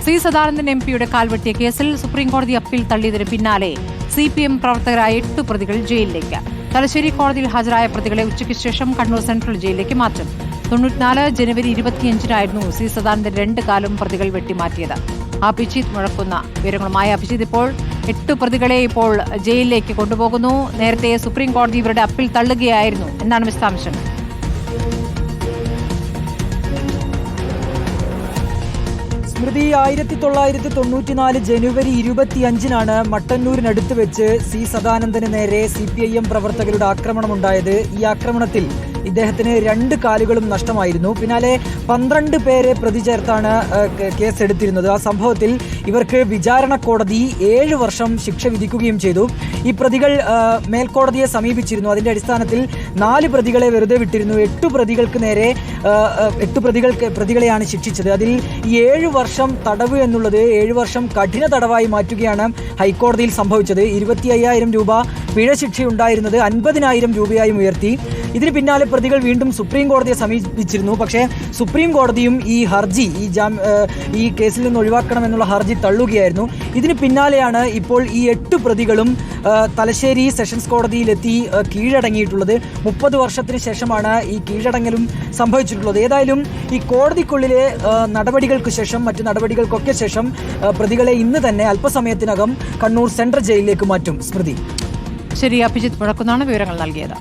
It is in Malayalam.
സി സദാനന്ദൻ എംപിയുടെ കാൽവെട്ടിയ കേസിൽ സുപ്രീംകോടതി അപ്പീൽ തള്ളിയതിന് പിന്നാലെ CPM പ്രവർത്തകരായ 8 പ്രതികൾ ജയിലിലേക്ക്. തലശ്ശേരി കോടതിയിൽ ഹാജരായ പ്രതികളെ ഉച്ചയ്ക്ക് ശേഷം കണ്ണൂർ സെൻട്രൽ ജയിലിലേക്ക് മാറ്റും. 94 ജനുവരി 25-നായിരുന്നു സി സദാനന്ദൻ 2 കാലും പ്രതികൾ വെട്ടിമാറ്റിയത്. അഭിജിത്ത് മുഴക്കുന്ന വിവരങ്ങളുമായി. അഭിജിത്ത്, ഇപ്പോൾ 8 പ്രതികളെ ഇപ്പോൾ ജയിലിലേക്ക് കൊണ്ടുപോകുന്നു. നേരത്തെ സുപ്രീം കോടതി ഇവരുടെ അപ്പീൽ തള്ളുകയായിരുന്നു. എന്താണ് വിശദാംശങ്ങൾ? സ്മൃതി, 1994 ജനുവരി 25-നാണ് മട്ടന്നൂരിനടുത്ത് വെച്ച് സി സദാനന്ദന് നേരെ CPIM പ്രവർത്തകരുടെ ആക്രമണമുണ്ടായത്. ഈ ആക്രമണത്തിൽ ഇദ്ദേഹത്തിന് 2 കാലുകളും നഷ്ടമായിരുന്നു. പിന്നാലെ 12 പേരെ പ്രതി ചേർത്താണ് കേസെടുത്തിരുന്നത്. ആ സംഭവത്തിൽ ഇവർക്ക് വിചാരണ കോടതി 7 വർഷം ശിക്ഷ വിധിക്കുകയും ചെയ്തു. ഈ പ്രതികൾ മേൽക്കോടതിയെ സമീപിച്ചിരുന്നു. അതിന്റെ അടിസ്ഥാനത്തിൽ 4 പ്രതികളെ വെറുതെ വിട്ടിരുന്നു. 8 പ്രതികൾക്ക് നേരെ 8 പ്രതികളെയാണ് ശിക്ഷിച്ചത്. അതിൽ 7 വർഷം തടവ് എന്നുള്ളത് 7 വർഷം കഠിന തടവായി മാറ്റുകയാണ് ഹൈക്കോടതിയിൽ സംഭവിച്ചത്. 25,000 രൂപ പിഴ ശിക്ഷയുണ്ടായിരുന്നത് 50,000 രൂപയായും ഉയർത്തി. ഇതിന് പിന്നാലെ പ്രതികൾ വീണ്ടും സുപ്രീം കോടതിയെ സമീപിച്ചിരുന്നു. പക്ഷേ സുപ്രീം കോടതിയും ഈ ഹർജി ഈ കേസിൽ നിന്ന് ഒഴിവാക്കണമെന്നുള്ള ഹർജി തള്ളുകയായിരുന്നു. ഇതിന് പിന്നാലെയാണ് ഇപ്പോൾ ഈ 8 പ്രതികളും തലശ്ശേരി സെഷൻസ് കോടതിയിലെത്തി കീഴടങ്ങിയിട്ടുള്ളത്. 30 വർഷത്തിന് ശേഷമാണ് ഈ കീഴടങ്ങലും സംഭവിച്ചിട്ടുള്ളത്. ഏതായാലും ഈ കോടതിക്കുള്ളിലെ നടപടികൾക്ക് ശേഷം, മറ്റു നടപടികൾക്കൊക്കെ ശേഷം പ്രതികളെ ഇന്ന് തന്നെ അല്പസമയത്തിനകം കണ്ണൂർ സെൻട്രൽ ജയിലിലേക്ക് മാറ്റും. സ്മൃതി. ശരി, അഭിജിത്ത് മുഴക്കുന്നാണ് വിവരങ്ങൾ നൽകിയത്.